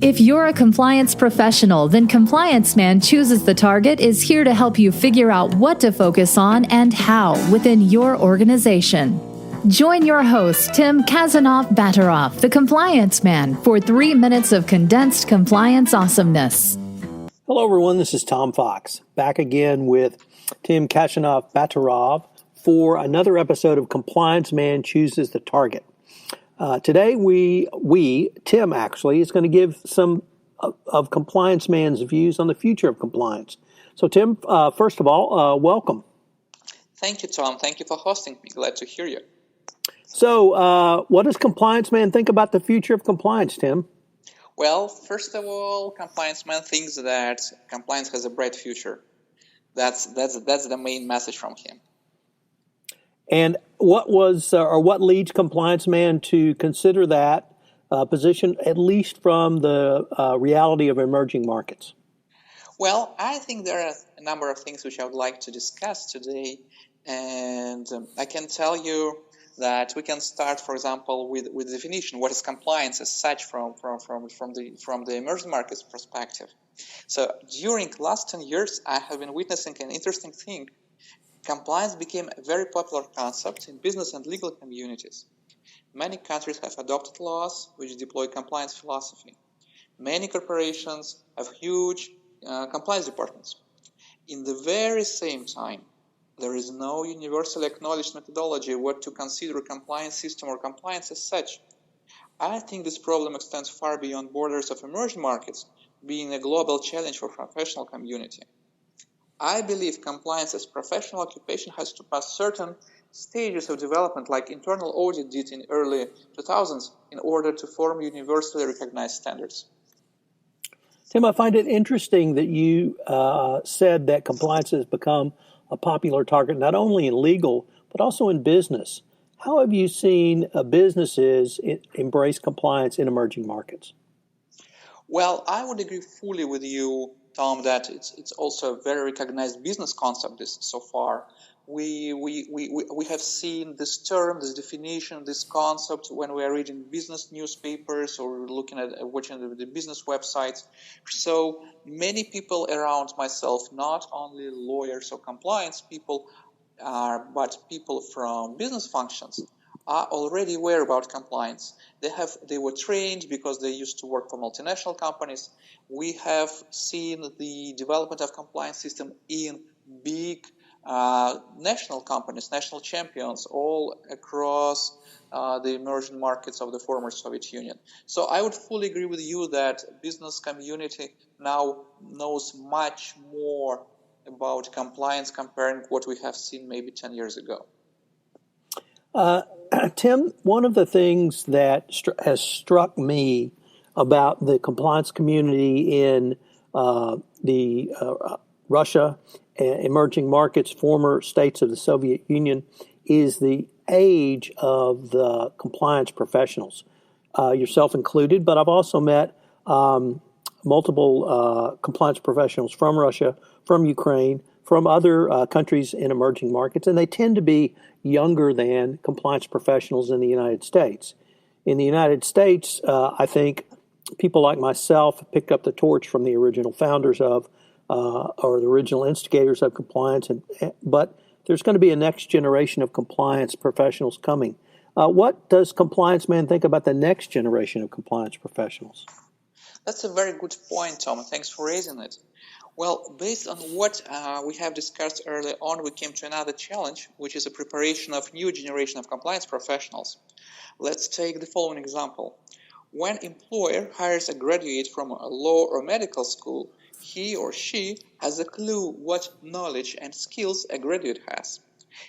If you're a compliance professional, then Compliance Man Chooses the Target is here to help you figure out what to focus on and how within your organization. Join your host, Tim Khasanov-Batirov, the Compliance Man, for 3 minutes of condensed compliance awesomeness. Hello, everyone. This is Tom Fox, back again with Tim Khasanov-Batirov for another episode of Compliance Man Chooses the Target. Today, Tim actually, is going to give some of Compliance Man's views on the future of compliance. So, Tim, first of all, welcome. Thank you, Tom. Thank you for hosting me. Glad to hear you. So, what does Compliance Man think about the future of compliance, Tim? Well, first of all, Compliance Man thinks that compliance has a bright future. That's the main message from him. And what leads Compliance Man to consider that position, at least from the reality of emerging markets? Well, I think there are a number of things which I would like to discuss today, and I can tell you that we can start, for example, with the definition. What is compliance as such from the emerging markets perspective? So during the last 10 years, I have been witnessing an interesting thing. Compliance became a very popular concept in business and legal communities. Many countries have adopted laws which deploy compliance philosophy. Many corporations have huge compliance departments. In the very same time, there is no universally acknowledged methodology what to consider a compliance system or compliance as such. I think this problem extends far beyond borders of emerging markets, being a global challenge for professional community. I believe compliance as professional occupation has to pass certain stages of development like internal audit did in early 2000s in order to form universally recognized standards. Tim, I find it interesting that you said that compliance has become a popular target not only in legal but also in business. How have you seen businesses embrace compliance in emerging markets? Well, I would agree fully with you, Tom, that it's also a very recognized business concept so far. We have seen this term, this definition, this concept when we are reading business newspapers or looking at watching the business websites. So many people around myself, not only lawyers or compliance people, but people from business functions, are already aware about compliance. They were trained because they used to work for multinational companies. We have seen the development of compliance system in big national companies, national champions, all across the emerging markets of the former Soviet Union. So I would fully agree with you that business community now knows much more about compliance comparing what we have seen maybe 10 years ago. Tim, one of the things that has struck me about the compliance community in Russia, emerging markets, former states of the Soviet Union, is the age of the compliance professionals, yourself included. But I've also met multiple compliance professionals from Russia, from Ukraine, from other countries in emerging markets, and they tend to be younger than compliance professionals in the United States. In the United States, I think people like myself picked up the torch from the original founders of, or the original instigators of compliance, but there's going to be a next generation of compliance professionals coming. What does Compliance Man think about the next generation of compliance professionals? That's a very good point, Tom. Thanks for raising it. Well, based on what we have discussed earlier on, we came to another challenge, which is the preparation of new generation of compliance professionals. Let's take the following example. When employer hires a graduate from a law or medical school, he or she has a clue what knowledge and skills a graduate has.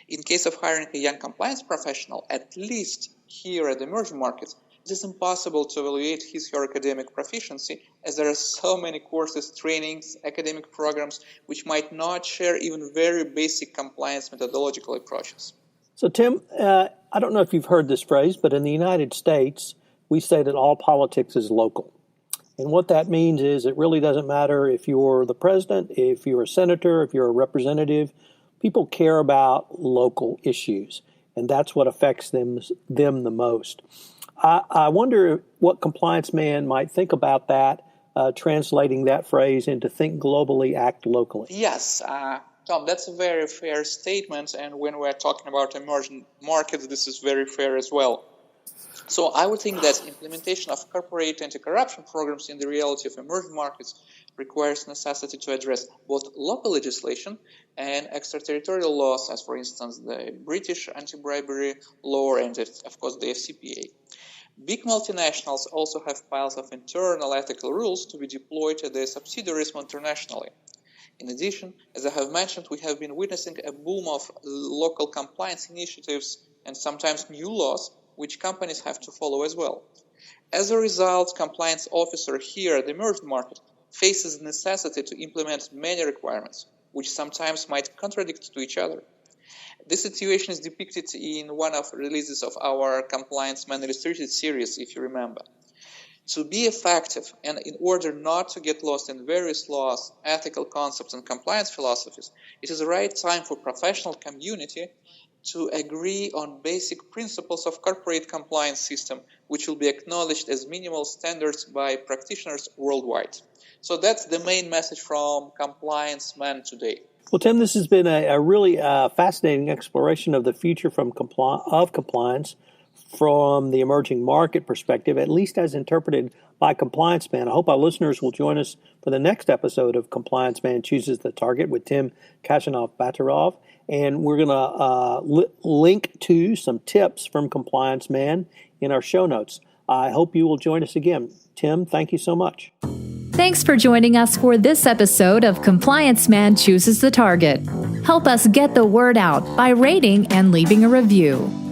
In case of hiring a young compliance professional, at least here at the emerging markets, it is impossible to evaluate his or her academic proficiency, as there are so many courses, trainings, academic programs, which might not share even very basic compliance methodological approaches. So, Tim, I don't know if you've heard this phrase, but in the United States, we say that all politics is local. And what that means is it really doesn't matter if you're the president, if you're a senator, if you're a representative. People care about local issues, and that's what affects them the most. I wonder what Compliance Man might think about that translating that phrase into think globally, act locally. Yes, Tom, that's a very fair statement. And when we're talking about emerging markets, this is very fair as well. So I would think that implementation of corporate anti-corruption programs in the reality of emerging markets requires necessity to address both local legislation and extraterritorial laws, as for instance the British anti-bribery law and of course the FCPA. Big multinationals also have piles of internal ethical rules to be deployed at their subsidiaries internationally. In addition, as I have mentioned, we have been witnessing a boom of local compliance initiatives and sometimes new laws which companies have to follow as well. As a result, compliance officer here at the emerging market faces the necessity to implement many requirements, which sometimes might contradict to each other. This situation is depicted in one of the releases of our Compliance Man Illustrated series, if you remember. To be effective and in order not to get lost in various laws, ethical concepts, and compliance philosophies, it is the right time for professional community to agree on basic principles of corporate compliance system, which will be acknowledged as minimal standards by practitioners worldwide. So that's the main message from Compliance Man today. Well, Tim, this has been a really fascinating exploration of the future of compliance from the emerging market perspective, at least as interpreted by Compliance Man. I hope our listeners will join us for the next episode of Compliance Man Chooses the Target with Tim Khasanov-Batirov. And we're going to link to some tips from Compliance Man in our show notes. I hope you will join us again. Tim, thank you so much. Thanks for joining us for this episode of Compliance Man Chooses the Target. Help us get the word out by rating and leaving a review.